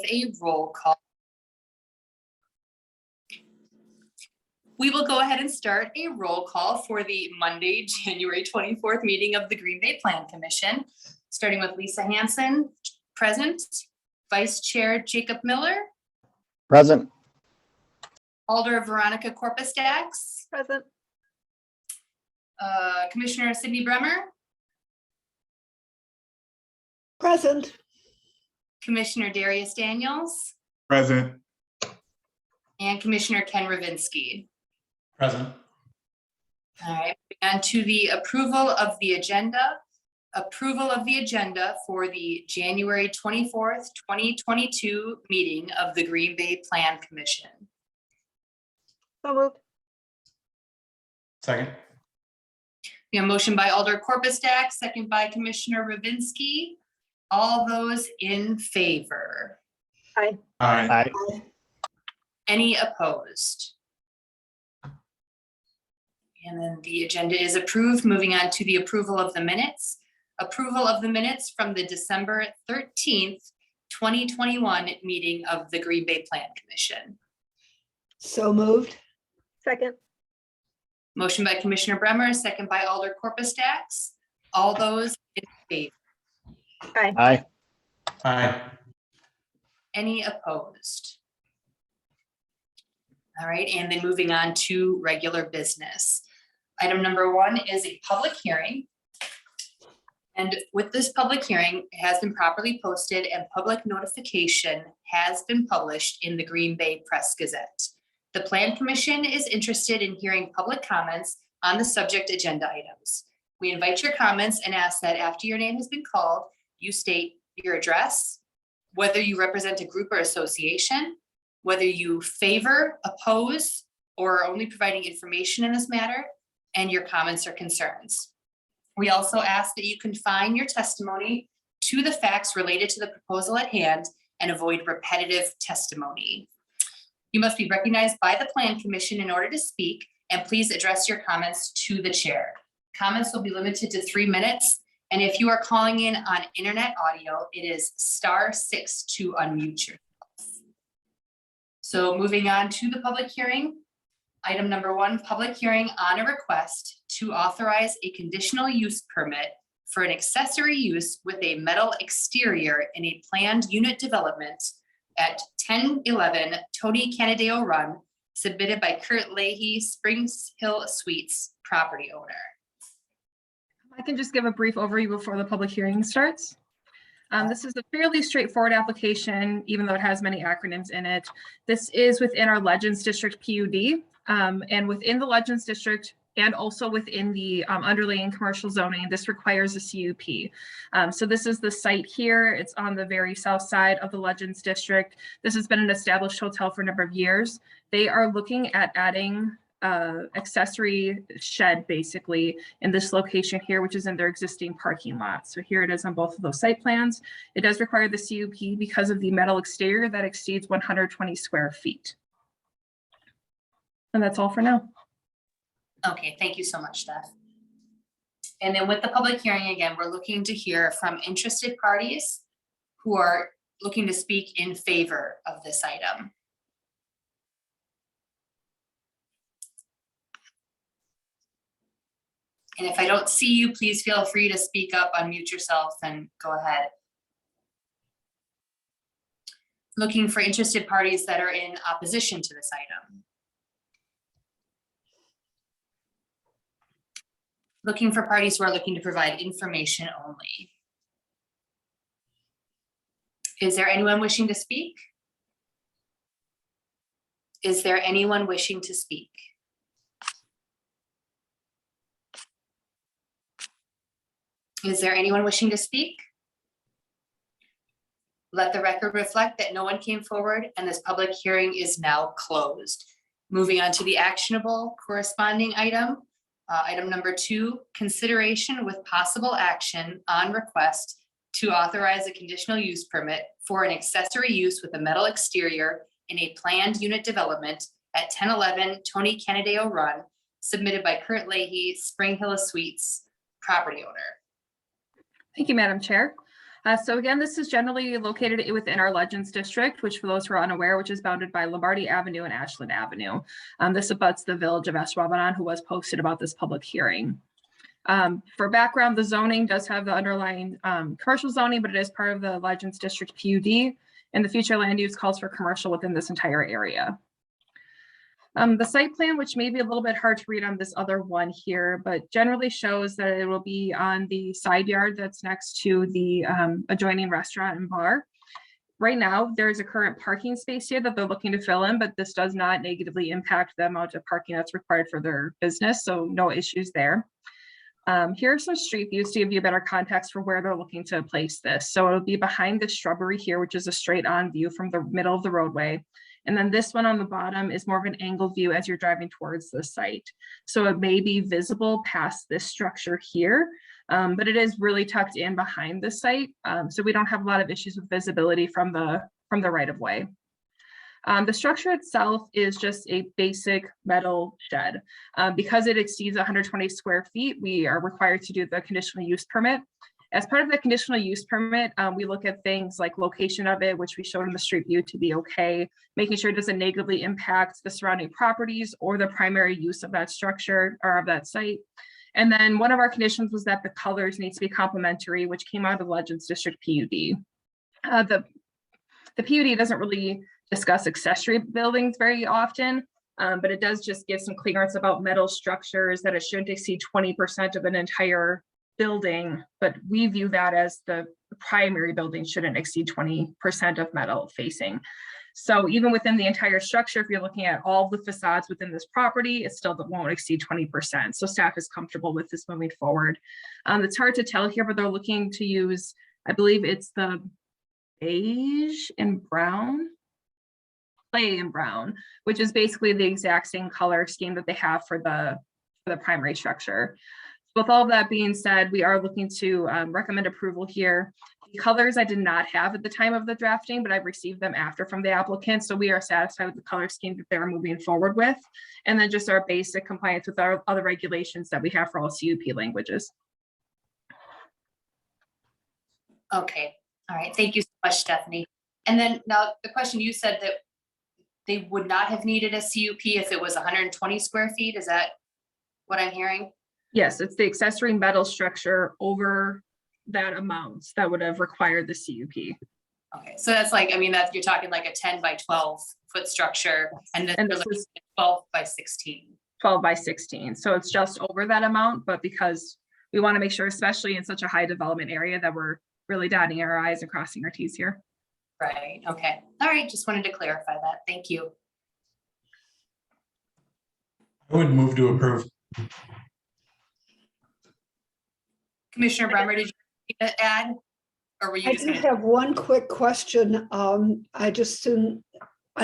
a roll call. We will go ahead and start a roll call for the Monday, January 24th meeting of the Green Bay Plan Commission, starting with Lisa Hanson, present. Vice Chair Jacob Miller. Present. Alder Veronica Corpustax. Present. Commissioner Sydney Bremer. Present. Commissioner Darius Daniels. Present. And Commissioner Ken Ravinsky. Present. All right, and to the approval of the agenda. Approval of the agenda for the January 24th, 2022 meeting of the Green Bay Plan Commission. So moved. Second. We have a motion by Alder Corpustax, second by Commissioner Ravinsky. All those in favor? Aye. Aye. Any opposed? And then the agenda is approved. Moving on to the approval of the minutes. Approval of the minutes from the December 13th, 2021 meeting of the Green Bay Plan Commission. So moved. Second. Motion by Commissioner Bremer, second by Alder Corpustax. All those in favor? Aye. Aye. Aye. Any opposed? All right, and then moving on to regular business. Item number 1 is a public hearing. And with this public hearing, it has been properly posted and public notification has been published in the Green Bay Press Gazette. The Plan Commission is interested in hearing public comments on the subject agenda items. We invite your comments and ask that after your name has been called, you state your address, whether you represent a group or association, whether you favor, oppose, or are only providing information in this matter, and your comments or concerns. We also ask that you confine your testimony to the facts related to the proposal at hand and avoid repetitive testimony. You must be recognized by the Plan Commission in order to speak, and please address your comments to the chair. Comments will be limited to 3 minutes, and if you are calling in on internet audio, it is *6 to unmute yourself. So moving on to the public hearing. Item number 1, public hearing on a request to authorize a conditional use permit for an accessory use with a metal exterior in a planned unit development at 1011 Tony Canadeo Run, submitted by Kurt Leahy, Springs Hill Suites property owner. I can just give a brief overview before the public hearing starts. This is a fairly straightforward application, even though it has many acronyms in it. This is within our Legends District PUD, and within the Legends District and also within the underlying commercial zoning, this requires a CUP. So this is the site here. It's on the very south side of the Legends District. This has been an established hotel for a number of years. They are looking at adding accessory shed basically in this location here, which is in their existing parking lot. So here it is on both of those site plans. It does require the CUP because of the metal exterior that exceeds 120 square feet. And that's all for now. Okay, thank you so much, Steph. And then with the public hearing, again, we're looking to hear from interested parties who are looking to speak in favor of this item. And if I don't see you, please feel free to speak up, unmute yourself, and go ahead. Looking for interested parties that are in opposition to this item. Looking for parties who are looking to provide information only. Is there anyone wishing to speak? Is there anyone wishing to speak? Is there anyone wishing to speak? Let the record reflect that no one came forward and this public hearing is now closed. Moving on to the actionable corresponding item. Item number 2, consideration with possible action on request to authorize a conditional use permit for an accessory use with a metal exterior in a planned unit development at 1011 Tony Canadeo Run, submitted by Kurt Leahy, Spring Hill Suites property owner. Thank you, Madam Chair. So again, this is generally located within our Legends District, which for those who are unaware, which is bounded by Lombardi Avenue and Ashland Avenue. This abuts the village of Ashwaubenon, who was posted about this public hearing. For background, the zoning does have the underlying commercial zoning, but it is part of the Legends District PUD, and the future land use calls for commercial within this entire area. The site plan, which may be a little bit hard to read on this other one here, but generally shows that it will be on the side yard that's next to the adjoining restaurant and bar. Right now, there's a current parking space here that they're looking to fill in, but this does not negatively impact the amount of parking that's required for their business, so no issues there. Here are some street views to give you a better context for where they're looking to place this. So it'll be behind the shrubbery here, which is a straight on view from the middle of the roadway. And then this one on the bottom is more of an angled view as you're driving towards the site. So it may be visible past this structure here, but it is really tucked in behind the site. So we don't have a lot of issues with visibility from the right of way. The structure itself is just a basic metal shed. Because it exceeds 120 square feet, we are required to do the conditional use permit. As part of the conditional use permit, we look at things like location of it, which we showed in the street view to be okay, making sure it doesn't negatively impact the surrounding properties or the primary use of that structure or of that site. And then one of our conditions was that the colors need to be complementary, which came out of the Legends District PUD. The PUD doesn't really discuss accessory buildings very often, but it does just give some clearance about metal structures, that it shouldn't exceed 20% of an entire building, but we view that as the primary building shouldn't exceed 20% of metal facing. So even within the entire structure, if you're looking at all the facades within this property, it still won't exceed 20%. So staff is comfortable with this moving forward. It's hard to tell here, but they're looking to use, I believe it's the beige and brown, clay and brown, which is basically the exact same color scheme that they have for the primary structure. With all of that being said, we are looking to recommend approval here. The colors I did not have at the time of the drafting, but I've received them after from the applicant. So we are satisfied with the color scheme that they're moving forward with. And then just our basic compliance with our other regulations that we have for all CUP languages. Okay, all right, thank you so much, Stephanie. And then now the question, you said that they would not have needed a CUP if it was 120 square feet. Is that what I'm hearing? Yes, it's the accessory metal structure over that amount that would have required the CUP. Okay, so that's like, I mean, that you're talking like a 10 by 12 foot structure, and then this is 12 by 16. 12 by 16. So it's just over that amount, but because we want to make sure, especially in such a high development area, that we're really dotting our I's and crossing our T's here. Right, okay. All right, just wanted to clarify that. Thank you. I would move to approve. Commissioner Bremer, did you add? Or were you I just do gonna? have one quick question. I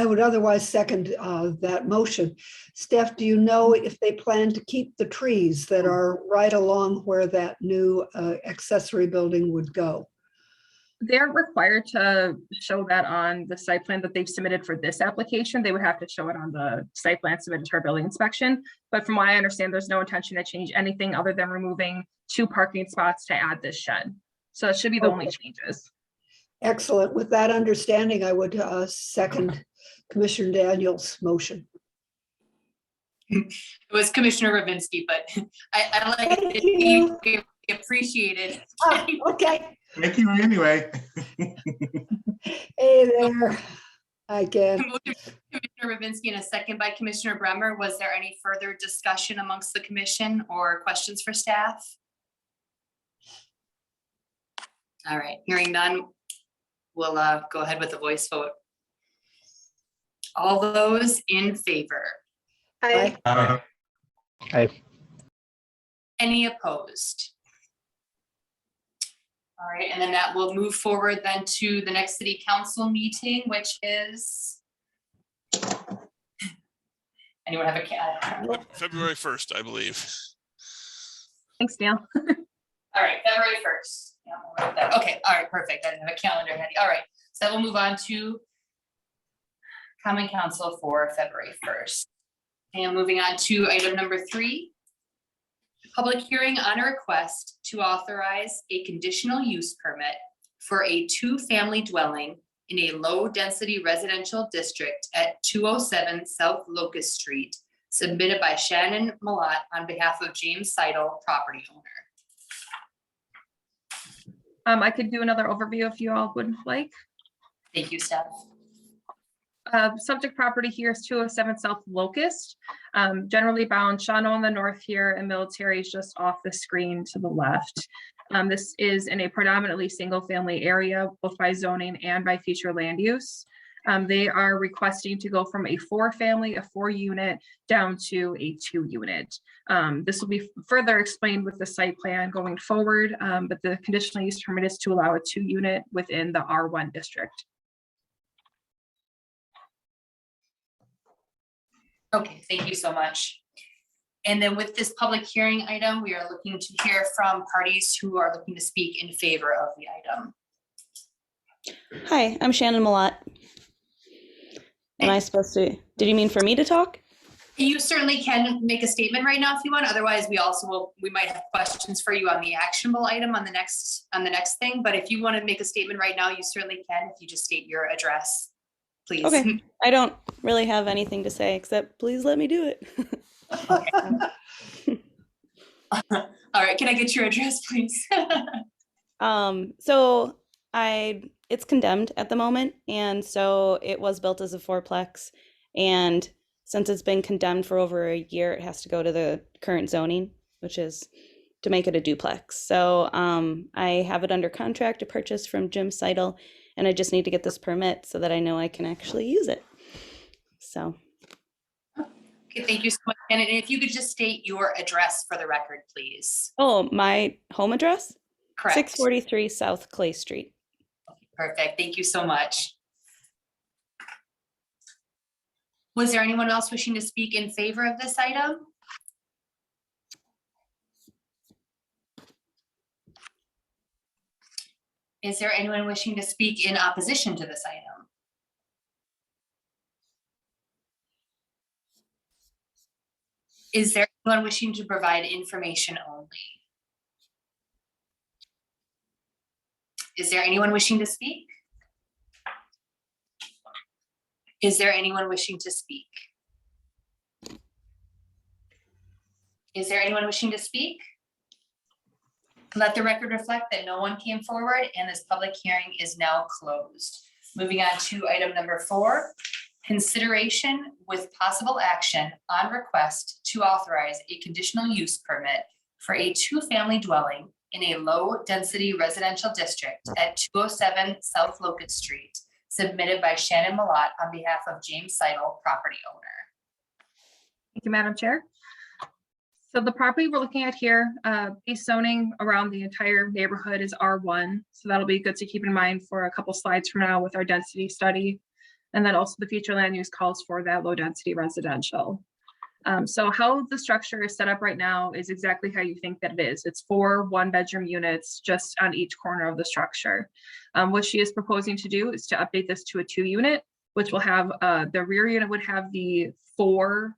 would otherwise second that motion. Steph, do you know if they plan to keep the trees that are right along where that new accessory building would go? They're required to show that on the site plan that they've submitted for this application. They would have to show it on the site plan submitted to our building inspection. But from what I understand, there's no intention to change anything other than removing 2 parking spots to add this shed. So it should be the only changes. Excellent. With that understanding, I would second Commissioner Daniels' motion. It was Commissioner Ravinsky, but I like Thank it. you. You appreciate it. Okay. Thank you anyway. Hey there. Again. Commissioner Ravinsky and a second by Commissioner Bremer. Was there any further discussion amongst the commission or questions for staff? All right, hearing none, we'll go ahead with a voice vote. All those in favor? Aye. Aye. Any opposed? All right, and then that will move forward then to the next city council meeting, which is. Anyone have a February 1st, I believe. Thanks, Dale. All right, February 1st. Yeah, we'll write that. Okay, all right, perfect. I didn't have a calendar handy. All right, so that will move on to Common Council for February 1st. And moving on to item number 3, public hearing on a request to authorize a conditional use permit for a two-family dwelling in a low-density residential district at 207 South Locust Street, submitted by Shannon Malott on behalf of James Seidel, property owner. I could do another overview if you all would like. Thank you, Steph. Subject property here is 207 South Locust, generally bound Shawano on the north here, and Military is just off the screen to the left. This is in a predominantly single-family area, both by zoning and by future land use. They are requesting to go from a 4-family, a 4-unit, down to a 2-unit. This will be further explained with the site plan going forward, but the conditional use permit is to allow a 2-unit within the R1 district. Okay, thank you so much. And then with this public hearing item, we are looking to hear from parties who are looking to speak in favor of the item. Hi, I'm Shannon Malott. Am I supposed to, did you mean for me to talk? You certainly can make a statement right now if you want. Otherwise, we might have questions for you on the actionable item on the next thing. But if you want to make a statement right now, you certainly can if you just state your address, please. Okay, I don't really have anything to say except please let me do it. All right, can I get your address, please? So it's condemned at the moment, and so it was built as a 4-plex, and since it's been condemned for over a year, it has to go to the current zoning, which is to make it a duplex. So I have it under contract to purchase from Jim Seidel, and I just need to get this permit so that I know I can actually use it. So. Okay, thank you so much. And if you could just state your address for the record, please. Oh, my home address? Correct. 643 South Clay Street. Perfect. Thank you so much. Was there anyone else wishing to speak in favor of this item? Is there anyone wishing to speak in opposition to this item? Is there anyone wishing to provide information only? Is there anyone wishing to speak? Is there anyone wishing to speak? Is there anyone wishing to speak? Let the record reflect that no one came forward and this public hearing is now closed. Moving on to item number 4, consideration with possible action on request to authorize a conditional use permit for a 2-family dwelling in a low-density residential district at 207 South Locust Street, submitted by Shannon Malott on behalf of James Seidel, property owner. Thank you, Madam Chair. So the property we're looking at here, base zoning around the entire neighborhood is R1. So that'll be good to keep in mind for a couple slides from now with our density study. And then also the future land use calls for that low density residential. So how the structure is set up right now is exactly how you think that it is. It's 4 1-bedroom units just on each corner of the structure. What she is proposing to do is to update this to a 2-unit, which will have the rear unit would have the 4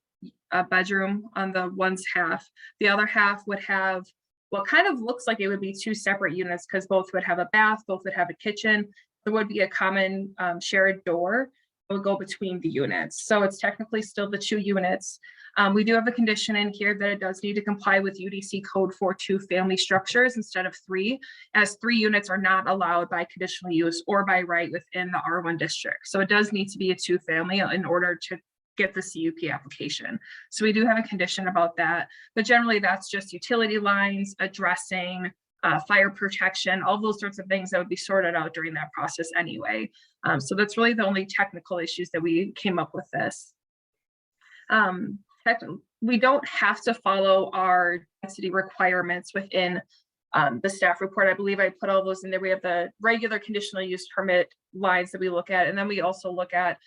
bedroom on the one's half. The other half would have what kind of looks like it would be 2 separate units because both would have a bath, both would have a kitchen. There would be a common shared door that would go between the units. So it's technically still the 2 units. We do have a condition in here that it does need to comply with UDC code for 2-family structures instead of 3, as 3 units are not allowed by conditional use or by right within the R1 district. So it does need to be a 2-family in order to get the CUP application. So we do have a condition about that, but generally that's just utility lines, addressing, fire protection, all those sorts of things that would be sorted out during that process anyway. So that's really the only technical issues that we came up with this. We don't have to follow our density requirements within the staff report. I believe I put all those in there. We have the regular conditional use permit lines that we look at, and then we also look at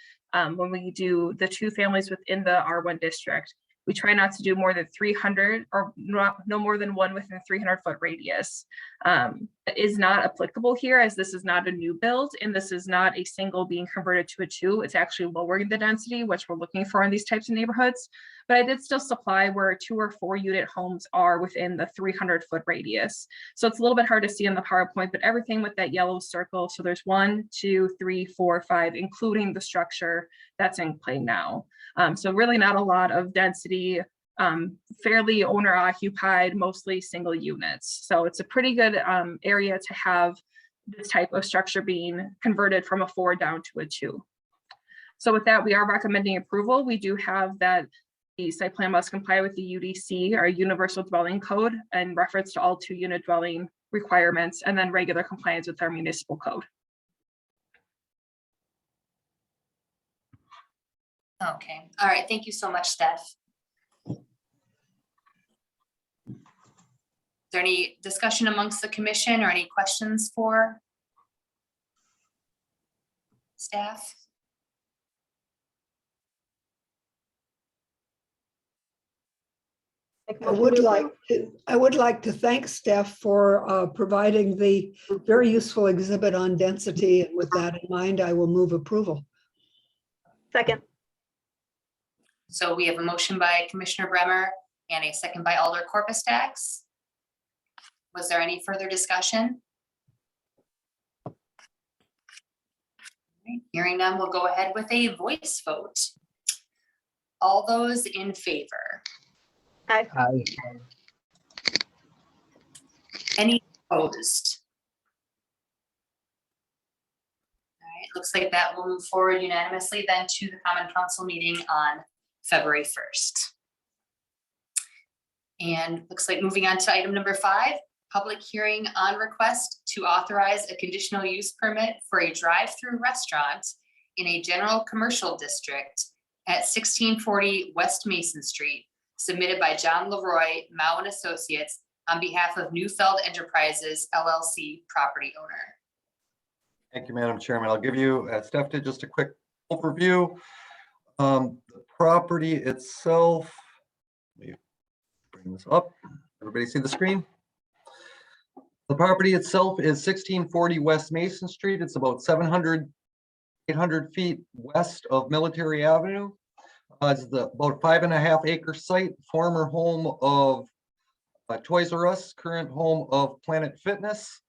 when we do the 2 families within the R1 district. We try not to do more than 300 or no more than 1 within a 300-foot radius. is not applicable here, as this is not a new build and this is not a single being converted to a two. It's actually lowering the density, which we're looking for in these types of neighborhoods. But I did still supply where 2 or 4 unit homes are within the 300-foot radius. So it's a little bit hard to see in the PowerPoint, but everything with that yellow circle. So there's 1, 2, 3, 4, 5, including the structure that's in play now. So really not a lot of density, fairly owner occupied, mostly single units. So it's a pretty good area to have this type of structure being converted from a 4 down to a 2. So with that, we are recommending approval. We do have that the site plan must comply with the UDC, or Universal Dwelling Code, in reference to all 2-unit dwelling requirements, and then regular compliance with our municipal code. Okay, all right, thank you so much, Steph. Is there any discussion amongst the commission or any questions for staff? I would like to thank Steph for providing the very useful exhibit on density. And with that in mind, I will move approval. Second. So we have a motion by Commissioner Bremer and a second by Alder Corpus-Dax. Was there any further discussion? Hearing none, we'll go ahead with a voice vote. All those in favor? Aye. Any opposed? All right, looks like that will move forward unanimously then to the Common Council meeting on February 1st. And looks like moving on to item number 5, public hearing on request to authorize a conditional use permit for a drive-through restaurant in a general commercial district at 1640 West Mason Street, submitted by John Leroy, Mao and Associates, on behalf of Neufeld Enterprises LLC property owner. Thank you, Madam Chairman. I'll give you, Steph did, just a quick overview. The property itself, let me bring this up. Everybody see the screen? The property itself is 1640 West Mason Street. It's about 800 feet west of Military Avenue. It's about 5.5 acre site, former home of Toys R Us, current home of Planet Fitness.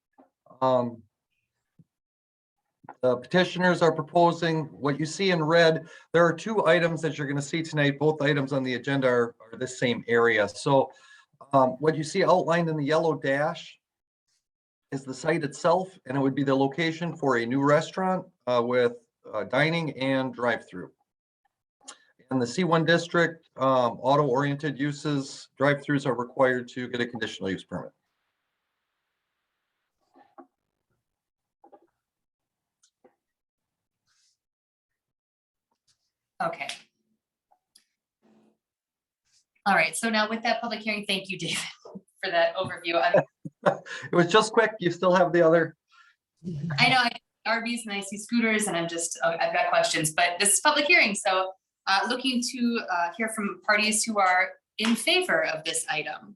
The petitioners are proposing what you see in red. There are 2 items that you're going to see tonight. Both items on the agenda are the same area. So what you see outlined in the yellow dash is the site itself, and it would be the location for a new restaurant with dining and drive-through. In the C1 district, auto-oriented uses, drive-throughs are required to get a conditional use permit. Okay. All right, so now with that public hearing, thank you, David, for that overview. It was just quick. You still have the other. I know Arby's and I see scooters and I've got questions, but this is public hearing. So looking to hear from parties who are in favor of this item.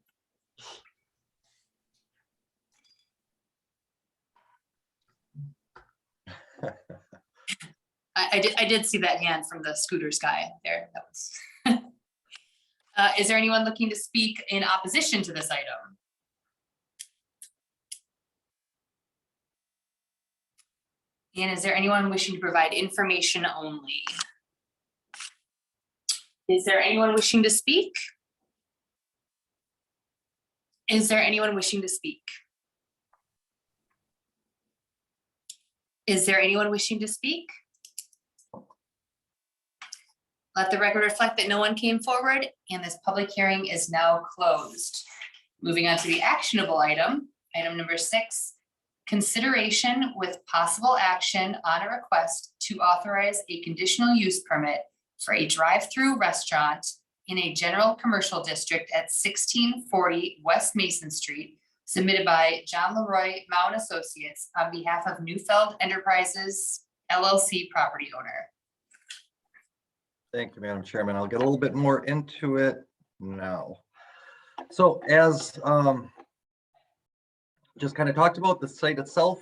I did see that hand from the scooters guy there. That was. Is there anyone looking to speak in opposition to this item? And is there anyone wishing to provide information only? Is there anyone wishing to speak? Is there anyone wishing to speak? Is there anyone wishing to speak? Let the record reflect that no one came forward, and this public hearing is now closed. Moving on to the actionable item, item number 6, consideration with possible action on a request to authorize a conditional use permit for a drive-through restaurant in a general commercial district at 1640 West Mason Street, submitted by John Leroy, Mao and Associates, on behalf of Neufeld Enterprises LLC property owner. Thank you, Madam Chairman. I'll get a little bit more into it now. So as just kind of talked about, the site itself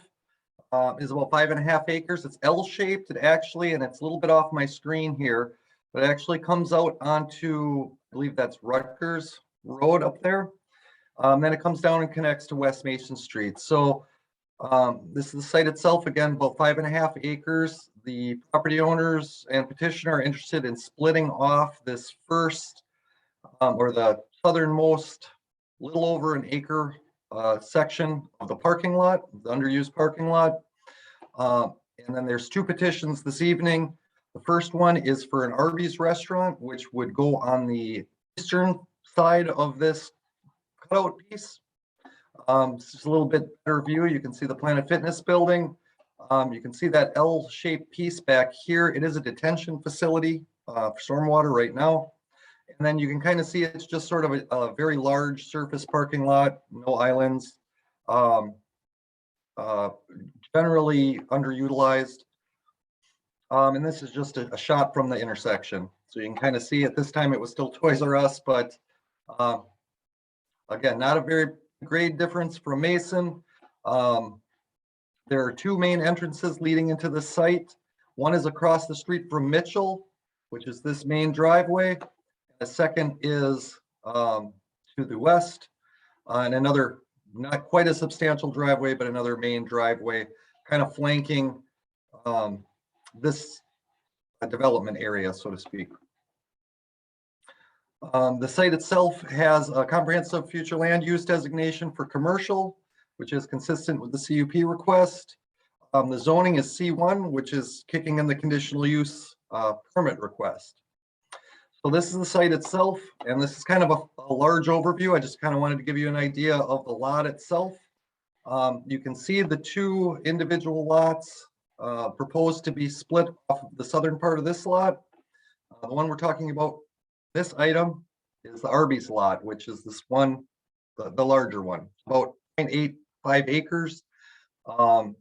is about 5.5 acres. It's L-shaped, it actually, and it's a little bit off my screen here, but it actually comes out onto, I believe that's Rutgers Road up there. Then it comes down and connects to West Mason Street. So this is the site itself, again, about 5.5 acres. The property owners and petitioner are interested in splitting off this first or the southernmost little over an acre section of the parking lot, the underused parking lot. And then there's 2 petitions this evening. The first one is for an Arby's restaurant, which would go on the eastern side of this cutout piece. It's just a little bit better view. You can see the Planet Fitness building. You can see that L-shaped piece back here. It is a detention facility for stormwater right now. And then you can kind of see it's just sort of a very large surface parking lot, no islands, generally underutilized. And this is just a shot from the intersection. So you can kind of see at this time it was still Toys R Us, but again, not a very great difference from Mason. There are 2 main entrances leading into the site. One is across the street from Mitchell, which is this main driveway. The second is to the west, and another not quite a substantial driveway, but another main driveway kind of flanking this development area, so to speak. The site itself has a comprehensive future land use designation for commercial, which is consistent with the CUP request. The zoning is C1, which is kicking in the conditional use permit request. So this is the site itself, and this is kind of a large overview. I just kind of wanted to give you an idea of the lot itself. You can see the 2 individual lots proposed to be split off of the southern part of this lot. The one we're talking about, this item, is the Arby's lot, which is this one, the larger one, about 0.85 acres. I'll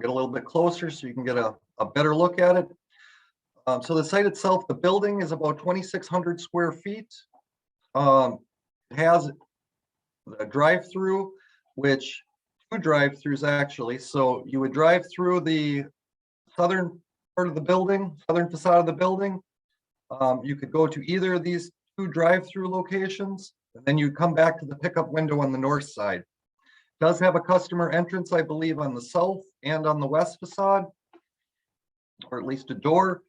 get a little bit closer so you can get a better look at it. So the site itself, the building is about 2,600 square feet. It has a drive-through, which 2 drive-throughs actually. So you would drive through the southern part of the building, southern facade of the building. You could go to either of these 2 drive-through locations, and then you come back to the pickup window on the north side. It does have a customer entrance, I believe, on the south and on the west facade, or at least a door.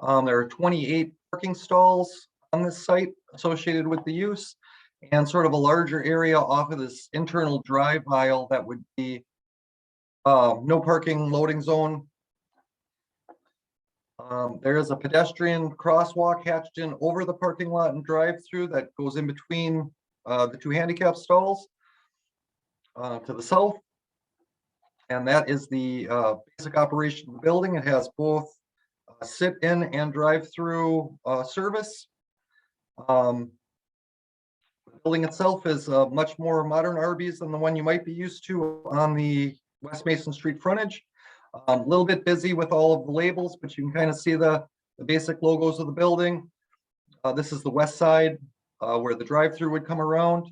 There are 28 parking stalls on this site associated with the use, and sort of a larger area off of this internal drive aisle that would be no parking loading zone. There is a pedestrian crosswalk hatched in over the parking lot and drive-through that goes in between the 2 handicap stalls to the south. And that is the basic operation of the building. It has both sit-in and drive-through service. The building itself is a much more modern Arby's than the one you might be used to on the West Mason Street frontage. A little bit busy with all of the labels, but you can kind of see the basic logos of the building. This is the west side where the drive-through would come around.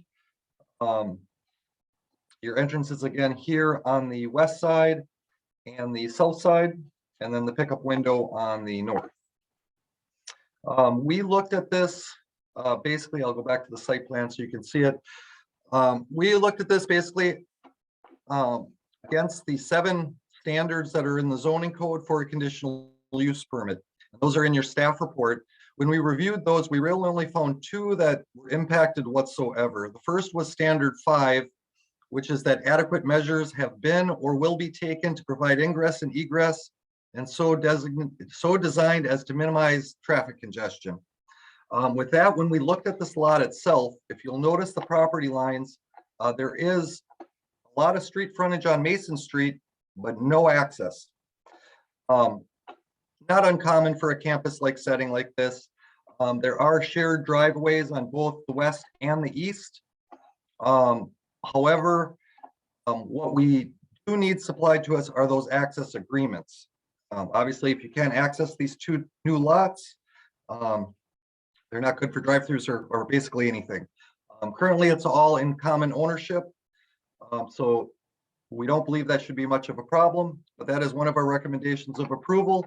Your entrance is again here on the west side and the south side, and then the pickup window on the north. We looked at this, basically, I'll go back to the site plan so you can see it. We looked at this basically against the 7 standards that are in the zoning code for a conditional use permit. Those are in your staff report. When we reviewed those, we really only found 2 that were impacted whatsoever. The first was standard 5, which is that adequate measures have been or will be taken to provide ingress and egress, and so designed as to minimize traffic congestion. With that, when we looked at this lot itself, if you'll notice the property lines, there is a lot of street frontage on Mason Street, but no access. Not uncommon for a campus-like setting like this. There are shared driveways on both the west and the east. However, what we do need supplied to us are those access agreements. Obviously, if you can't access these 2 new lots, they're not good for drive-throughs or basically anything. Currently, it's all in common ownership. So we don't believe that should be much of a problem, but that is one of our recommendations of approval.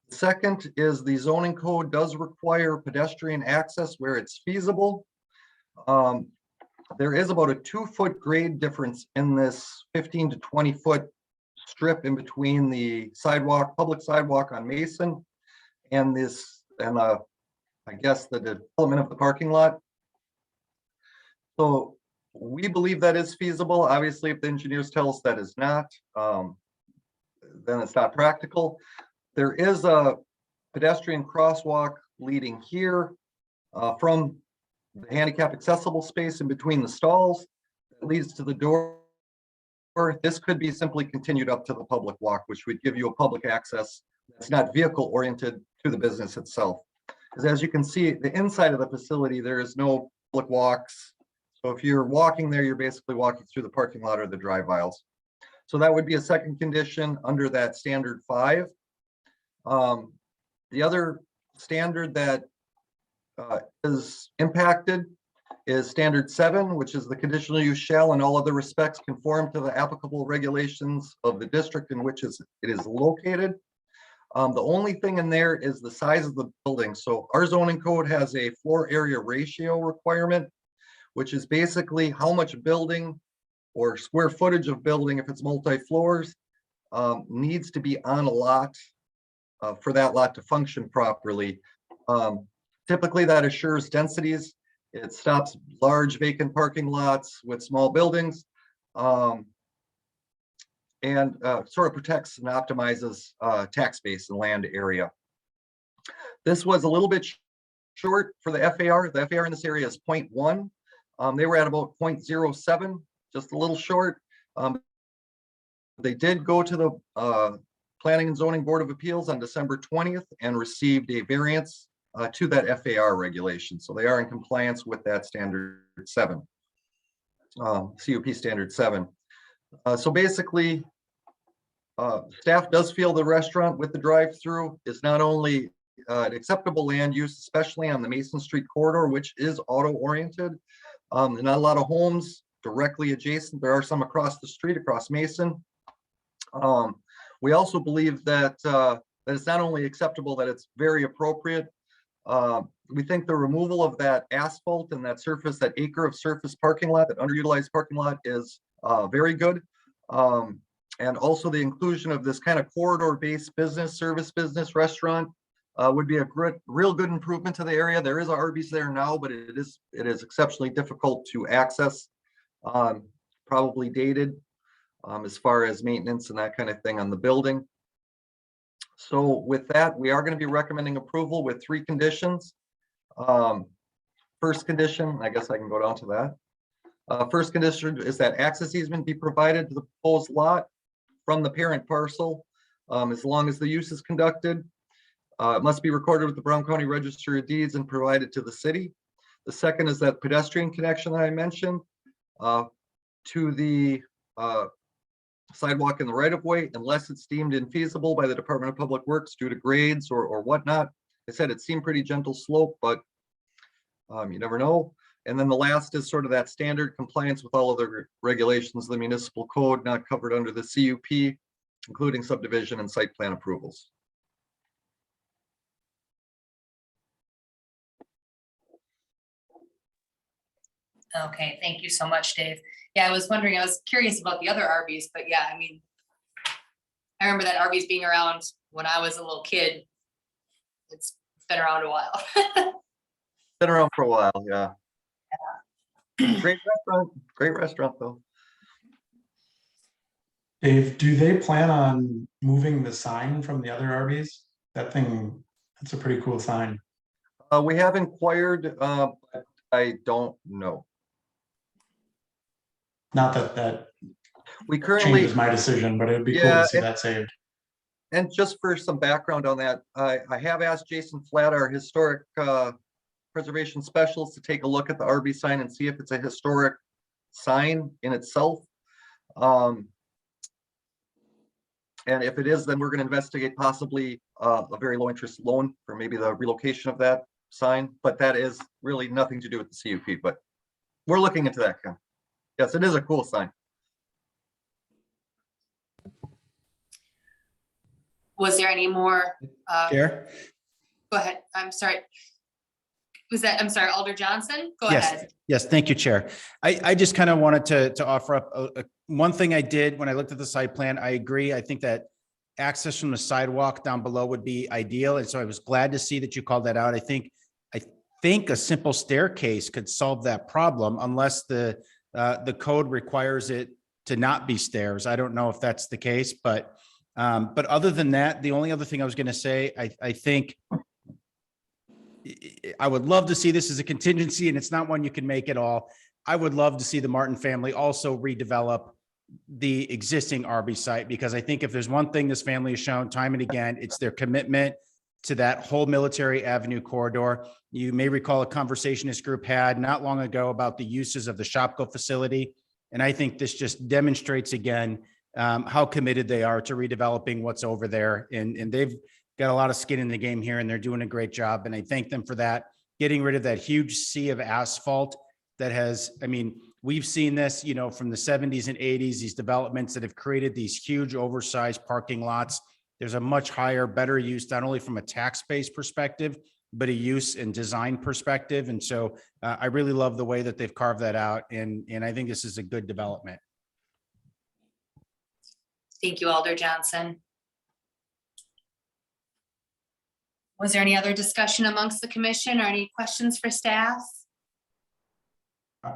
The second is the zoning code does require pedestrian access where it's feasible. There is about a 2-foot grade difference in this 15 to 20-foot strip in between the sidewalk, public sidewalk on Mason and I guess the development of the parking lot. So we believe that is feasible. Obviously, if the engineers tell us that is not, then it's not practical. There is a pedestrian crosswalk leading here from the handicap accessible space in between the stalls that leads to the door. This could be simply continued up to the public walk, which would give you a public access that's not vehicle oriented to the business itself. Because as you can see, the inside of the facility, there is no public walks. So if you're walking there, you're basically walking through the parking lot or the drive aisles. So that would be a second condition under that standard 5. The other standard that is impacted is standard 7, which is the conditional use shall in all other respects conform to the applicable regulations of the district in which it is located. The only thing in there is the size of the building. So our zoning code has a floor area ratio requirement, which is basically how much building or square footage of building, if it's multi-floors, needs to be on a lot for that lot to function properly. Typically that assures densities. It stops large vacant parking lots with small buildings. And sort of protects and optimizes tax base and land area. This was a little bit short for the FAR. The FAR in this area is 0.1. They were at about 0.07, just a little short. They did go to the Planning and Zoning Board of Appeals on December 20th and received a variance to that FAR regulation. So they are in compliance with that standard 7, CUP standard 7. So basically, staff does feel the restaurant with the drive-through is not only an acceptable land use, especially on the Mason Street corridor, which is auto-oriented. Not a lot of homes directly adjacent. There are some across the street, across Mason. We also believe that that it's not only acceptable, that it's very appropriate. We think the removal of that asphalt and that surface, that acre of surface parking lot, that underutilized parking lot, is very good. And also the inclusion of this kind of corridor-based business, service business restaurant would be a real good improvement to the area. There is a Arby's there now, but it is exceptionally difficult to access, probably dated as far as maintenance and that kind of thing on the building. So with that, we are going to be recommending approval with 3 conditions. First condition, I guess I can go down to that. First condition is that access easement be provided to the proposed lot from the parent parcel, as long as the use is conducted. It must be recorded with the Brown County Register of Deeds and provided to the city. The second is that pedestrian connection that I mentioned to the sidewalk in the right of way, unless it's deemed infeasible by the Department of Public Works due to grades or whatnot. I said it seemed pretty gentle slope, but you never know. And then the last is sort of that standard compliance with all other regulations of the municipal code not covered under the CUP, including subdivision and site plan approvals. Okay, thank you so much, Dave. Yeah, I was wondering, I was curious about the other Arby's, but yeah, I mean, I remember that Arby's being around when I was a little kid. It's been around a while. Been around for a while, yeah. Great restaurant though. Dave, do they plan on moving the sign from the other Arby's? That thing, that's a pretty cool sign. We have inquired, but I don't know. Not that We currently, changes my decision, but it'd be cool Yeah, to see that saved. and just for some background on that, I have asked Jason Flatt, our historic preservation specialist, to take a look at the Arby sign and see if it's a historic sign in itself. And if it is, then we're going to investigate possibly a very low interest loan for maybe the relocation of that sign, but that is really nothing to do with the CUP, but we're looking into that. Ken. Yes, it is a cool sign. Was there any more? Chair? Go ahead. I'm sorry. I'm sorry, Alder Johnson? Go Yes, ahead. yes, thank you, Chair. I just kind of wanted to offer up one thing I did when I looked at the site plan. I agree. I think that access from the sidewalk down below would be ideal. And so I was glad to see that you called that out. I think a simple staircase could solve that problem unless the code requires it to not be stairs. I don't know if that's the case, but other than that, the only other thing I was going to say, I think I would love to see this as a contingency, and it's not one you can make at all. I would love to see the Martin family also redevelop the existing Arby site, because I think if there's one thing this family has shown time and again, it's their commitment to that whole Military Avenue corridor. You may recall a conversation this group had not long ago about the uses of the Shopko facility. And I think this just demonstrates again how committed they are to redeveloping what's over there. And they've got a lot of skin in the game here, and they're doing a great job. And I thank them for that. Getting rid of that huge sea of asphalt that has, I mean, we've seen this, you know, from the 70s and 80s, these developments that have created these huge oversized parking lots. There's a much higher, better use, not only from a tax base perspective, but a use and design perspective. And so I really love the way that they've carved that out. And I think this is a good development. Thank you, Alder Johnson. Was there any other discussion amongst the commission or any questions for staff?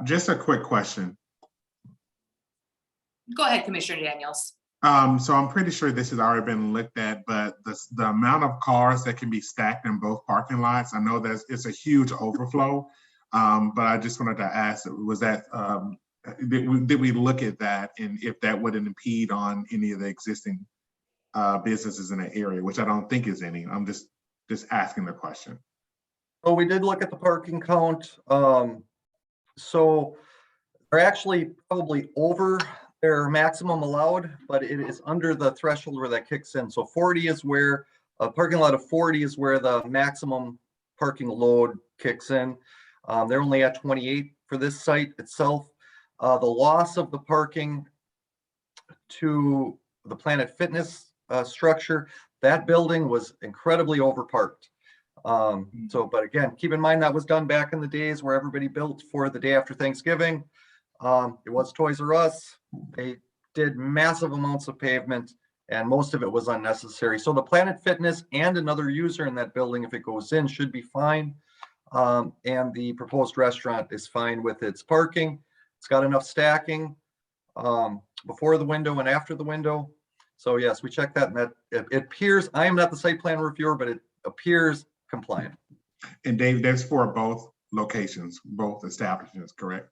Just a quick question. Go ahead, Commissioner Daniels. So I'm pretty sure this has already been looked at, but the amount of cars that can be stacked in both parking lots, I know that it's a huge overflow. But I just wanted to ask, was that, did we look at that, and if that wouldn't impede on any of the existing businesses in the area, which I don't think is any. I'm just asking the question. So we did look at the parking count. So they're actually probably over their maximum allowed, but it is under the threshold where that kicks in. So 40 is where a parking lot of 40 is where the maximum parking load kicks in. They're only at 28 for this site itself. The loss of the parking to the Planet Fitness structure, that building was incredibly overparked. But again, keep in mind that was done back in the days where everybody built for the day after Thanksgiving. It was Toys R Us. They did massive amounts of pavement, and most of it was unnecessary. So the Planet Fitness and another user in that building, if it goes in, should be fine. And the proposed restaurant is fine with its parking. It's got enough stacking before the window and after the window. So yes, we checked that, and that it appears, I am not the site plan reviewer, but it appears compliant. And Dave, that's for both locations, both establishments, correct?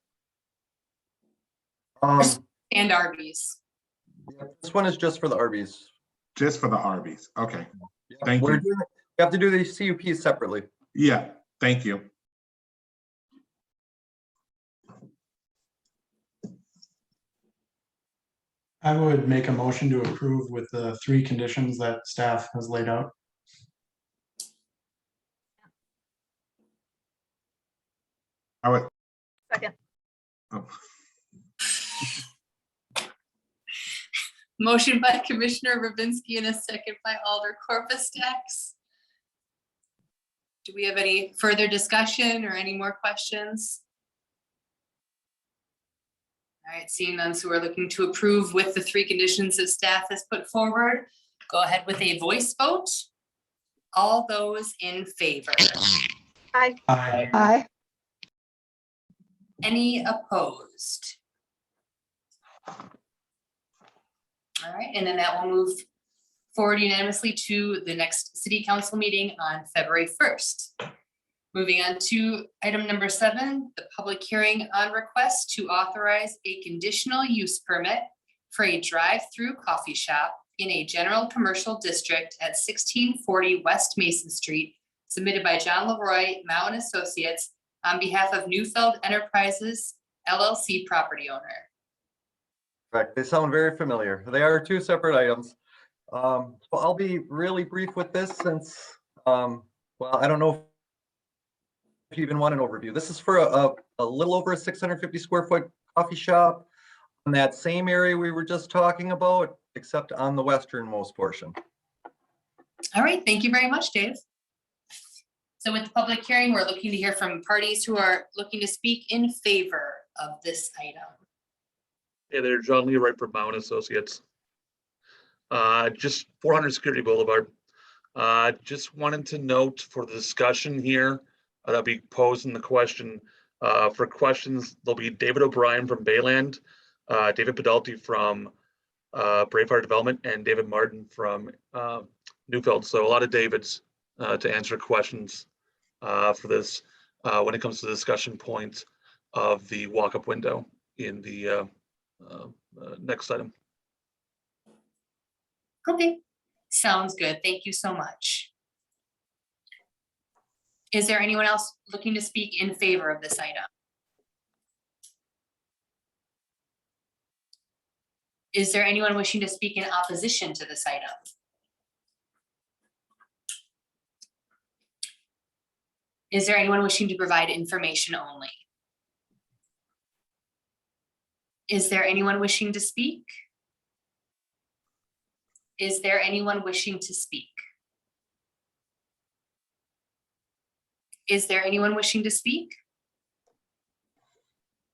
And Arby's. This one is just for the Arby's. Just for the Arby's. Okay. Yeah, Thank you. We have to do the CUPs separately. Yeah, thank you. I would make a motion to approve with the 3 conditions that staff has laid out. I would. Second. Oh. Motion by Commissioner Rubinski and a second by Alder Corpus-Dex. Do we have any further discussion or any more questions? All right, seeing none, so we're looking to approve with the 3 conditions that staff has put forward. Go ahead with a voice vote. All those in favor? Aye. Aye. Aye. Any opposed? All right, and then that will move forward unanimously to the next city council meeting on February 1st. Moving on to item number 7, the public hearing on request to authorize a conditional use permit for a drive-through coffee shop in a general commercial district at 1640 West Mason Street, submitted by John Leroy, Mao and Associates, on behalf of Neufeld Enterprises LLC property owner. Correct. They sound very familiar. They are 2 separate items. So I'll be really brief with this since, well, I don't know if you even want an overview. This is for a little over a 650 square foot coffee shop in that same area we were just talking about, except on the westernmost portion. All right, thank you very much, Dave. So with the public hearing, we're looking to hear from parties who are looking to speak in favor of this item. Hey there, John Leroy from Mount Associates. Just 400 Security Boulevard. Just wanted to note for the discussion here, that'll be posing the question. For questions, there'll be David O'Brien from Bayland, David Pedalti from Braveheart Development, and David Martin from Newfield. So a lot of Davids to answer questions for this when it comes to the discussion point of the walk-up window in the next item. Okay, sounds good. Thank you so much. Is there anyone else looking to speak in favor of this item? Is there anyone wishing to speak in opposition to this item? Is there anyone wishing to provide information only? Is there anyone wishing to speak? Is there anyone wishing to speak? Is there anyone wishing to speak?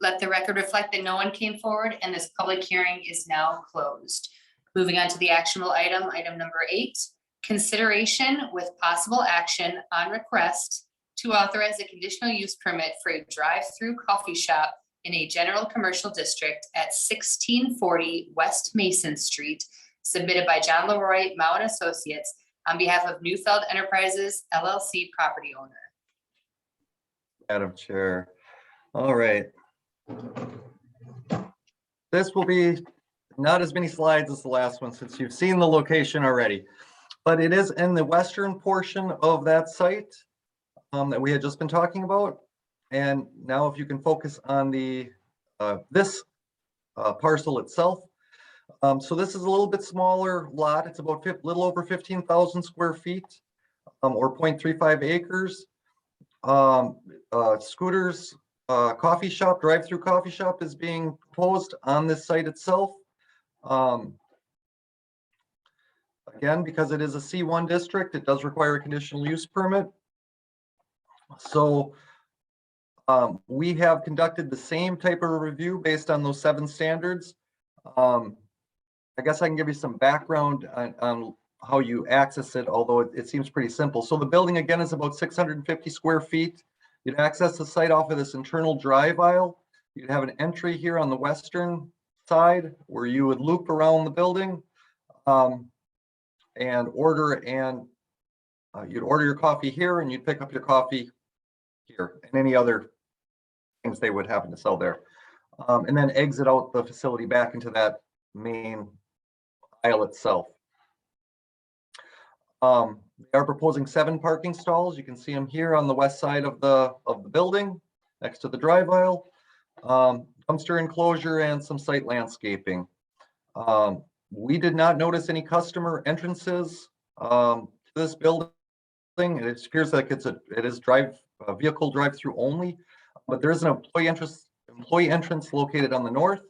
Let the record reflect that no one came forward and this public hearing is now closed. Moving on to the actionable item, item number 8, consideration with possible action on request to authorize a conditional use permit for a drive-through coffee shop in a general commercial district at 1640 West Mason Street, submitted by John Leroy, Mao and Associates, on behalf of Newfeld Enterprises LLC property owner. Madam Chair. All right. This will be not as many slides as the last one since you've seen the location already, but it is in the western portion of that site that we had just been talking about. And now if you can focus on the this parcel itself. So this is a little bit smaller lot. It's about little over 15,000 square feet or 0.35 acres. Scooters coffee shop, drive-through coffee shop is being proposed on this site itself. Again, because it is a C1 district, it does require a conditional use permit. So we have conducted the same type of review based on those 7 standards. I guess I can give you some background on how you access it, although it seems pretty simple. So the building again is about 650 square feet. You'd access the site off of this internal drive aisle. You'd have an entry here on the western side where you would loop around the building and order, and you'd order your coffee here and you'd pick up your coffee here and any other things they would happen to sell there. And then exit out the facility back into that main aisle itself. They are proposing 7 parking stalls. You can see them here on the west side of the building, next to the drive aisle. Dumpster enclosure and some site landscaping. We did not notice any customer entrances to this building. It appears like it is vehicle drive-through only, but there is an employee entrance located on the north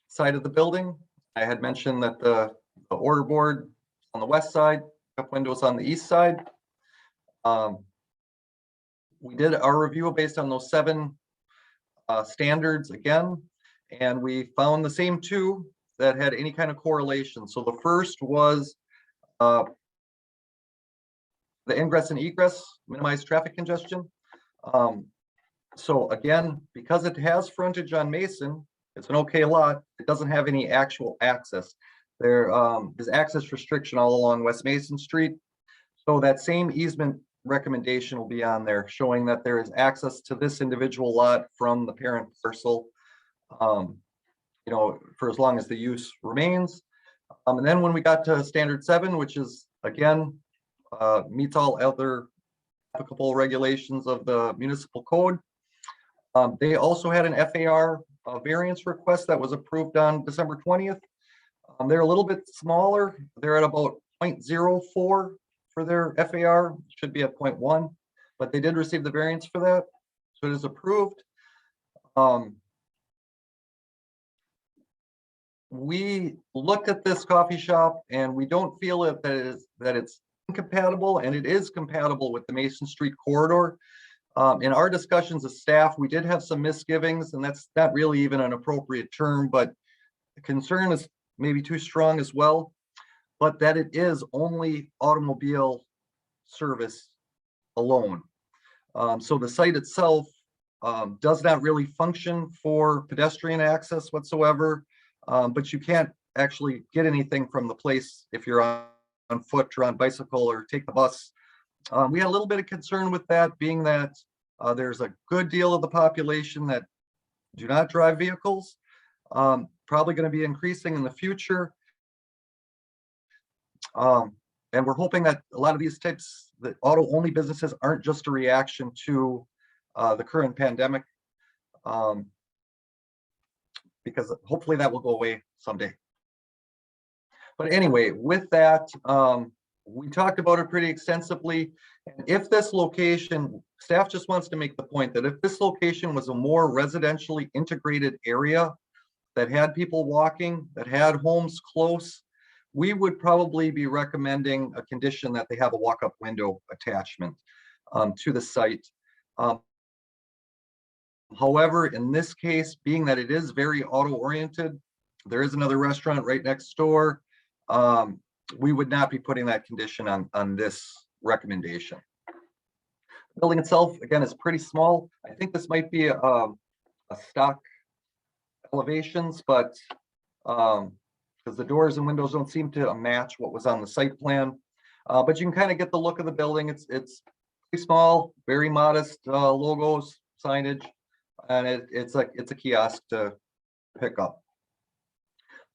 side of the building. I had mentioned that the order board on the west side, up windows on the east side. We did our review based on those 7 standards again, and we found the same 2 that had any kind of correlation. So the first was the ingress and egress, minimize traffic congestion. So again, because it has frontage on Mason, it's an okay lot. It doesn't have any actual access. There is access restriction all along West Mason Street. So that same easement recommendation will be on there, showing that there is access to this individual lot from the parent parcel, you know, for as long as the use remains. And then when we got to standard 7, which is again, meets all other applicable regulations of the municipal code. They also had an FAR variance request that was approved on December 20th. They're a little bit smaller. They're at about 0.04 for their FAR, should be at 0.1, but they did receive the variance for that. So it is approved. we looked at this coffee shop and we don't feel that it's incompatible, and it is compatible with the Mason Street corridor. In our discussions as staff, we did have some misgivings, and that's not really even an appropriate term, but the concern is maybe too strong as well, but that it is only automobile service alone. So the site itself does not really function for pedestrian access whatsoever, but you can't actually get anything from the place if you're on foot or on bicycle or take the bus. We had a little bit of concern with that, being that there's a good deal of the population that do not drive vehicles, probably going to be increasing in the future. And we're hoping that a lot of these types, the auto-only businesses, aren't just a reaction to the current pandemic, because hopefully that will go away someday. But anyway, with that, we talked about it pretty extensively. And if this location, staff just wants to make the point that if this location was a more residentially integrated area that had people walking, that had homes close, we would probably be recommending a condition that they have a walk-up window attachment to the site. However, in this case, being that it is very auto-oriented, there is another restaurant right next door. We would not be putting that condition on this recommendation. The building itself, again, is pretty small. I think this might be a stock elevations, but because the doors and windows don't seem to match what was on the site plan. But you can kind of get the look of the building. It's pretty small, very modest logos, signage, and it's a kiosk to pick up.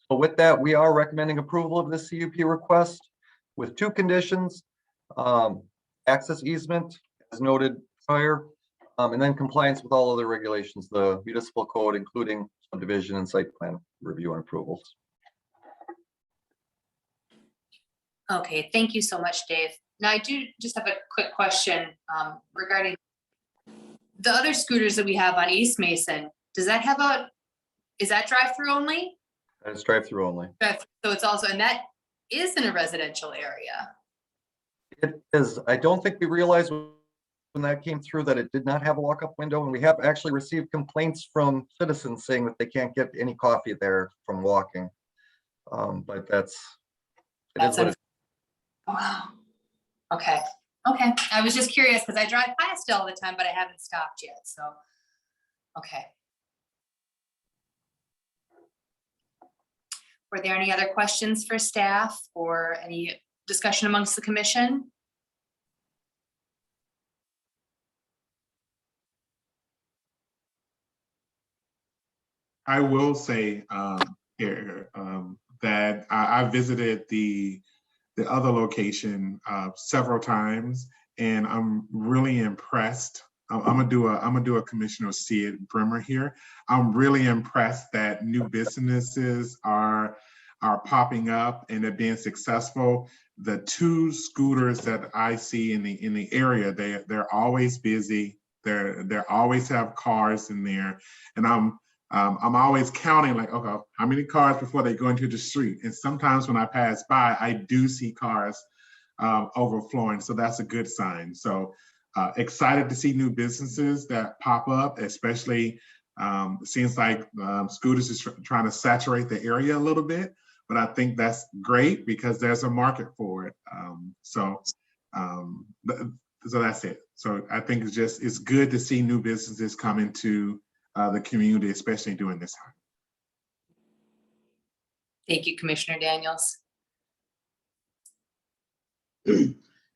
So with that, we are recommending approval of this CUP request with two conditions: access easement, as noted prior, and then compliance with all other regulations, the municipal code, including subdivision and site plan review and approvals. Okay, thank you so much, Dave. Now, I do just have a quick question regarding the other scooters that we have on East Mason. Does that have is that drive-through only? It's drive-through only. So it's also, and that is in a residential area. It is. I don't think we realized when that came through that it did not have a walk-up window, and we have actually received complaints from citizens saying that they can't get any coffee there from walking. But it is what it is. Wow. Okay. Okay. I was just curious because I drive past it all the time, but I haven't stopped yet. So, okay. Were there any other questions for staff or any discussion amongst the commission? I will say here that I visited the other location several times, and I'm really impressed. I'm gonna do a Commissioner Sid Brimmer here. I'm really impressed that new businesses are popping up and they're being successful. The two scooters that I see in the area, they're always busy. They always have cars in there, and I'm always counting, like, okay, how many cars before they go into the street? And sometimes when I pass by, I do see cars overflowing. So that's a good sign. So excited to see new businesses that pop up, especially it seems like scooters is trying to saturate the area a little bit, but I think that's great because there's a market for it. So that's it. So I think it's good to see new businesses come into the community, especially during this time. Thank you, Commissioner Daniels.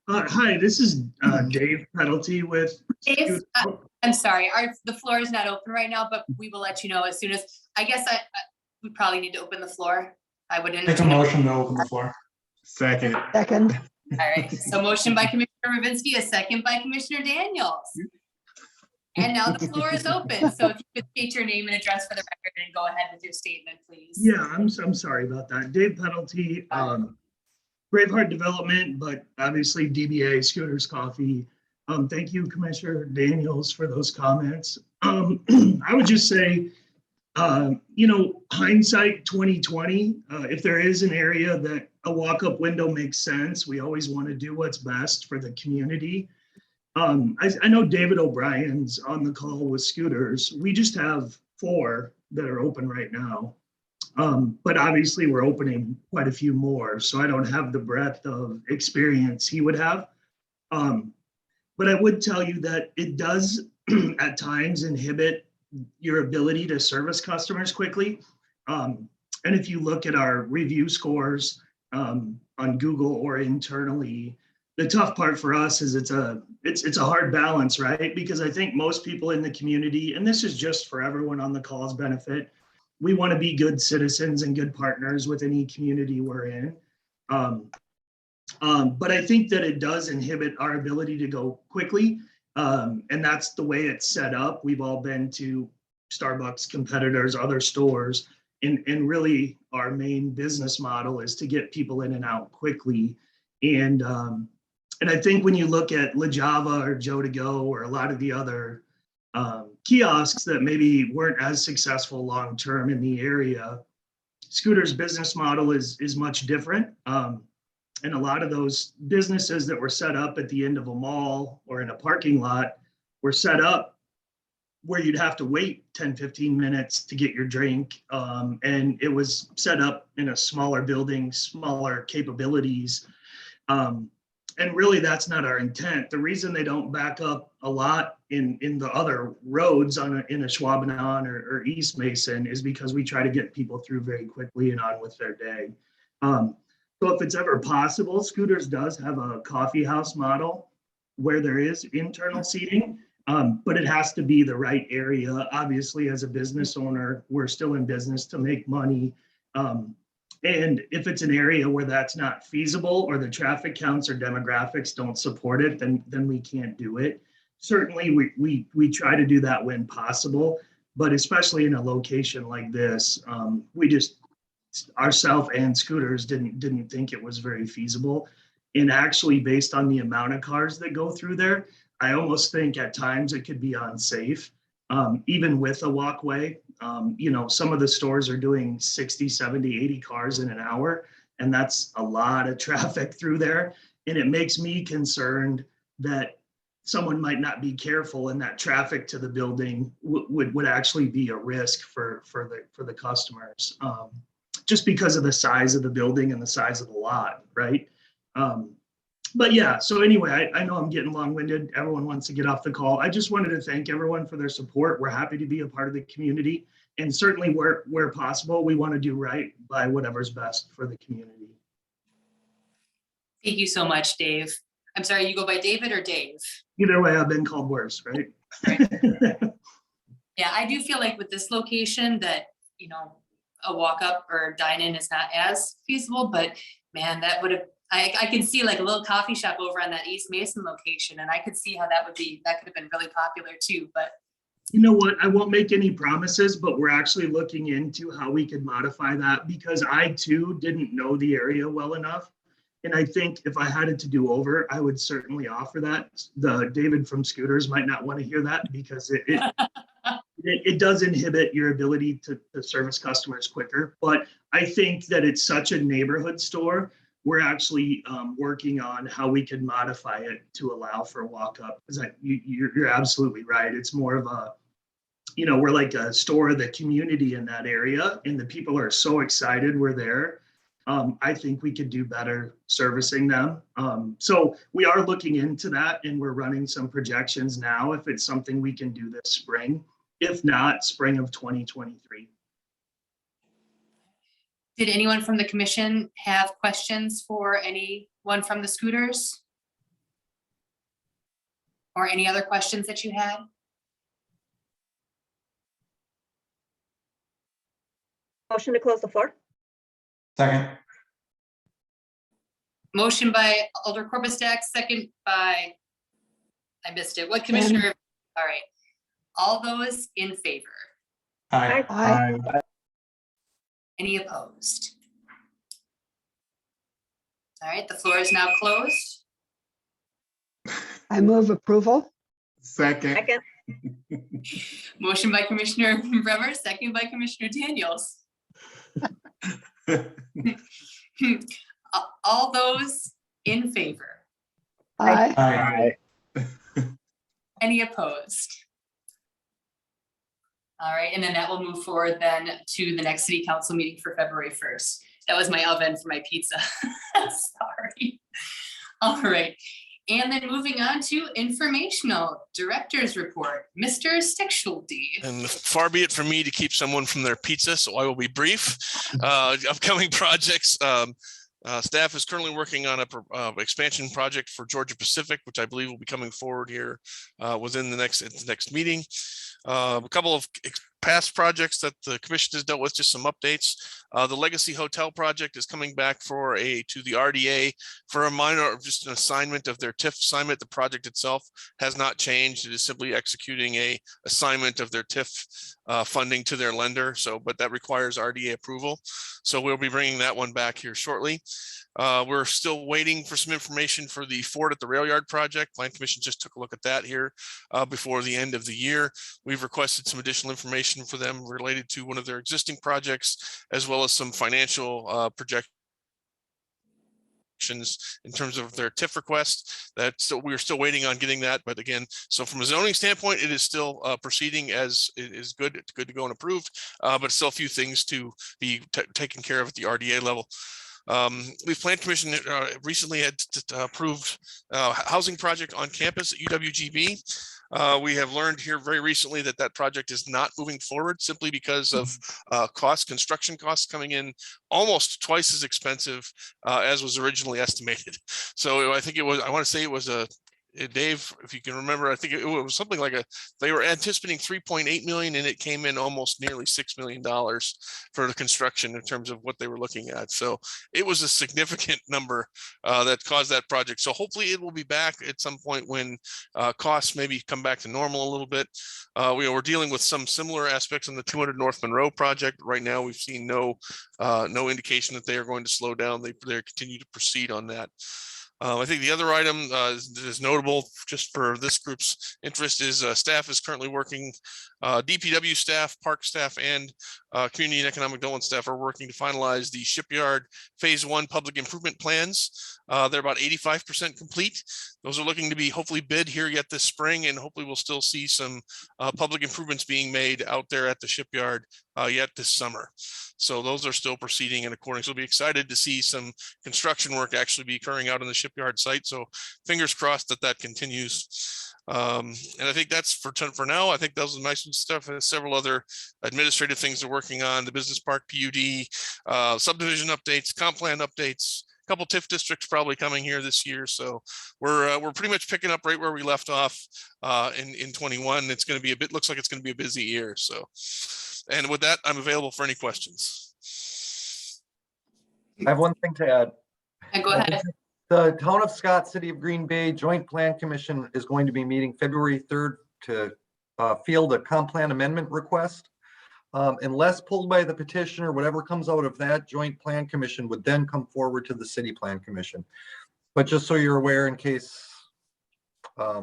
Hi, this is Dave Penalty with. Dave, I'm sorry, the floor is not open right now, but we will let you know as soon as, I guess we probably need to open the floor. I would Make a motion to open the floor. Second. All right, so motion by Commissioner Ravinsky, a second by Commissioner Daniels. And now the floor is open. So if you could state your name and address for the record and go ahead with your statement, please. Yeah, I'm sorry about that. Dave Penalty, Braveheart Development, but obviously DBA Scooters Coffee. Thank you, Commissioner Daniels, for those comments. I would just say Hindsight 2020, if there is an area that a walk-up window makes sense, we always want to do what's best for the community. I know David O'Brien's on the call with scooters. We just have 4 that are open right now. But obviously we're opening quite a few more, so I don't have the breadth of experience he would have. But I would tell you that it does at times inhibit your ability to service customers quickly. And if you look at our review scores on Google or internally, the tough part for us is it's a hard balance, right? Because I think most people in the community, and this is just for everyone on the call's benefit, we want to be good citizens and good partners with any community we're in. But I think that it does inhibit our ability to go quickly. And that's the way it's set up. We've all been to Starbucks competitors, other stores, and really our main business model is to get people in and out quickly. And I think when you look at La Java or Joe to Go or a lot of the other kiosks that maybe weren't as successful long-term in the area, Scooter's business model is much different. And a lot of those businesses that were set up at the end of a mall or in a parking lot were set up where you'd have to wait 10, 15 minutes to get your drink. And it was set up in a smaller building, smaller capabilities. And really that's not our intent. The reason they don't back up a lot in the other roads in a Schwabenon or East Mason is because we try to get people through very quickly and on with their day. So if it's ever possible, Scooters does have a coffee house model where there is internal seating, but it has to be the right area. Obviously, as a business owner, we're still in business to make money. And if it's an area where that's not feasible or the traffic counts or demographics don't support it, then we can't do it. Certainly, we try to do that when possible, but especially in a location like this, we just, ourselves and Scooters didn't think it was very feasible. And actually, based on the amount of cars that go through there, I almost think at times it could be unsafe, even with a walkway. Some of the stores are doing 60, 70, 80 cars in an hour, and that's a lot of traffic through there. And it makes me concerned that someone might not be careful and that traffic to the building would actually be a risk for the customers. Just because of the size of the building and the size of the lot, right? But yeah, so anyway, I know I'm getting long-winded. Everyone wants to get off the call. I just wanted to thank everyone for their support. We're happy to be a part of the community. And certainly where possible, we want to do right by whatever's best for the community. Thank you so much, Dave. I'm sorry, you go by David or Dave? Either way, I've been called worse, right? Yeah, I do feel like with this location that, a walk up or dine in is not as feasible, but man, that would have, I can see like a little coffee shop over on that East Mason location, and I could see how that could have been really popular too, but. You know what, I won't make any promises, but we're actually looking into how we could modify that because I too didn't know the area well enough. And I think if I had it to do over, I would certainly offer that. The David from Scooters might not want to hear that because it does inhibit your ability to service customers quicker. But I think that it's such a neighborhood store. We're actually working on how we can modify it to allow for a walk up. Because you're absolutely right. It's more of a, we're like a store of the community in that area, and the people are so excited we're there. I think we could do better servicing them. So we are looking into that, and we're running some projections now if it's something we can do this spring. If not, spring of 2023. Did anyone from the commission have questions for anyone from the Scooters? Or any other questions that you had? Motion to close the floor? Second. Motion by Alder Corpustak, second by, I missed it. What commissioner? All right. All those in favor? Aye. Aye. Any opposed? All right, the floor is now closed. I move approval. Second. Second. Motion by Commissioner Bremer, second by Commissioner Daniels. All those in favor? Aye. Any opposed? All right, and then that will move forward then to the next city council meeting for February 1st. That was my oven for my pizza. Sorry. All right, and then moving on to informational director's report, Mr. Stickschulde. And far be it from me to keep someone from their pizza, so I will be brief. Upcoming projects. Staff is currently working on a expansion project for Georgia Pacific, which I believe will be coming forward here within the next meeting. A couple of past projects that the commission has dealt with, just some updates. The Legacy Hotel project is coming back to the RDA for a minor, just an assignment of their TIF assignment. The project itself has not changed. It is simply executing a assignment of their TIF funding to their lender. But that requires RDA approval. So we'll be bringing that one back here shortly. We're still waiting for some information for the Ford at the Rail Yard project. Plan Commission just took a look at that here before the end of the year. We've requested some additional information for them related to one of their existing projects, as well as some financial projections in terms of their TIF request. We're still waiting on getting that. But again, so from a zoning standpoint, it is still proceeding as it is good. It's good to go and approved, but still a few things to be taken care of at the RDA level. We've Plan Commission recently had approved housing project on campus at UWGB. We have learned here very recently that project is not moving forward simply because of construction costs coming in almost twice as expensive as was originally estimated. So I think I want to say it was Dave, if you can remember, I think it was something like they were anticipating 3.8 million and it came in almost nearly $6 million for the construction in terms of what they were looking at. So it was a significant number that caused that project. So hopefully it will be back at some point when costs maybe come back to normal a little bit. We're dealing with some similar aspects on the 200 North Monroe project. Right now, we've seen no indication that they are going to slow down. They continue to proceed on that. I think the other item that is notable just for this group's interest is staff is currently working, DPW staff, park staff, and community and economic development staff are working to finalize the shipyard phase 1 public improvement plans. They're about 85% complete. Those are looking to be hopefully bid here yet this spring, and hopefully we'll still see some public improvements being made out there at the shipyard yet this summer. So those are still proceeding and according. So we'll be excited to see some construction work actually be occurring out on the shipyard site. So fingers crossed that continues. And I think that's for now. I think those are nice stuff. There's several other administrative things they're working on: the business park PUD, subdivision updates, comp plan updates. A couple TIF districts probably coming here this year. So we're pretty much picking up right where we left off in 21. It's going to be looks like it's going to be a busy year. So, and with that, I'm available for any questions. I have one thing to add. And go ahead. The Town of Scott, City of Green Bay Joint Plan Commission is going to be meeting February 3rd to field a comp plan amendment request. Unless pulled by the petitioner, whatever comes out of that Joint Plan Commission would then come forward to the City Plan Commission. But just so you're aware, in case, I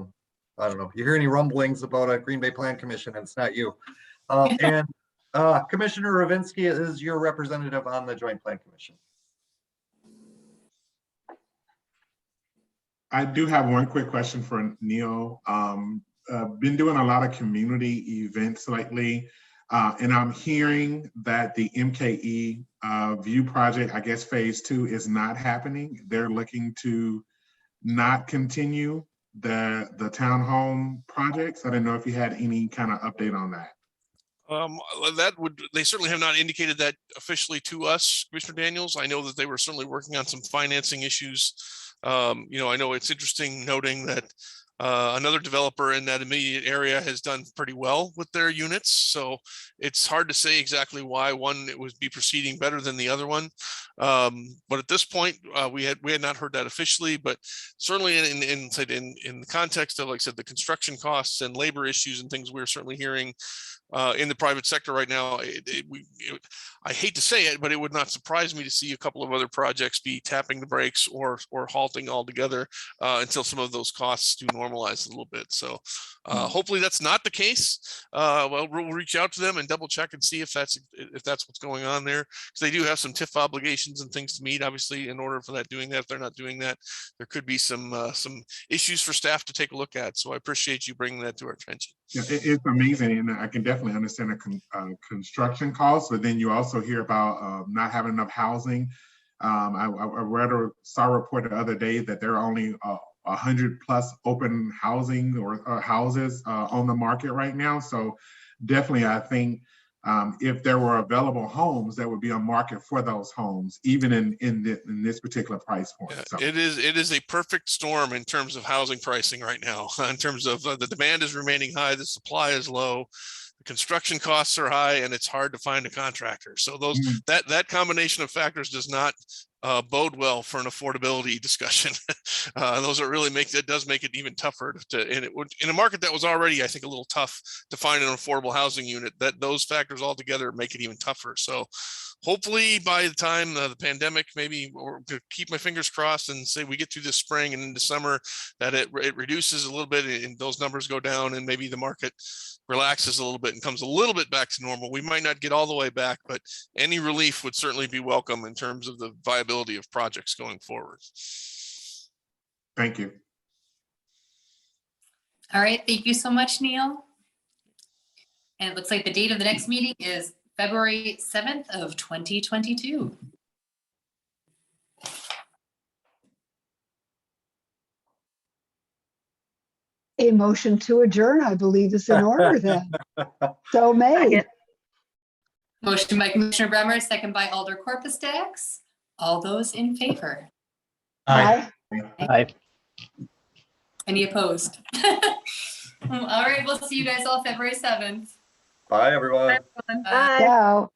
don't know, you hear any rumblings about a Green Bay Plan Commission, and it's not you. And Commissioner Ravinsky is your representative on the Joint Plan Commission. I do have one quick question for Neil. Been doing a lot of community events lately, and I'm hearing that the MKE View project, I guess phase 2, is not happening. They're looking to not continue the townhome projects. I didn't know if you had any kind of update on that. They certainly have not indicated that officially to us, Commissioner Daniels. I know that they were certainly working on some financing issues. I know it's interesting noting that another developer in that immediate area has done pretty well with their units. So it's hard to say exactly why one would be proceeding better than the other one. But at this point, we had not heard that officially, but certainly in the context of, like I said, the construction costs and labor issues and things, we're certainly hearing in the private sector right now. I hate to say it, but it would not surprise me to see a couple of other projects be tapping the brakes or halting altogether until some of those costs do normalize a little bit. So hopefully that's not the case. Well, we'll reach out to them and double check and see if that's what's going on there, because they do have some TIF obligations and things to meet. Obviously, in order for doing that, if they're not doing that, there could be some issues for staff to take a look at. So I appreciate you bringing that to our attention. Yeah, it's amazing, and I can definitely understand the construction costs, but then you also hear about not having enough housing. I saw a report the other day that there are only 100 plus open housing or houses on the market right now. So definitely, I think if there were available homes, there would be a market for those homes, even in this particular price point. Yeah, So. it is a perfect storm in terms of housing pricing right now. In terms of the demand is remaining high, the supply is low, the construction costs are high, and it's hard to find a contractor. So that combination of factors does not bode well for an affordability discussion. Those are really does make it even tougher in a market that was already, I think, a little tough to find an affordable housing unit. That those factors all together make it even tougher. So hopefully by the time the pandemic, maybe, or to keep my fingers crossed and say we get through this spring and into summer, that it reduces a little bit and those numbers go down and maybe the market relaxes a little bit and comes a little bit back to normal. We might not get all the way back, but any relief would certainly be welcome in terms of the viability of projects going forward. Thank you. All right, thank you so much, Neil. And it looks like the date of the next meeting is February 7th of 2022. A motion to adjourn, I believe, is in order then. So made. Second. Motion by Commissioner Bremer, second by Alder Corpus-Dax. All those in favor? Aye. Aye. Any opposed? All right, we'll see you guys all February 7th. Bye, everyone. Bye, everyone. Bye. Ciao.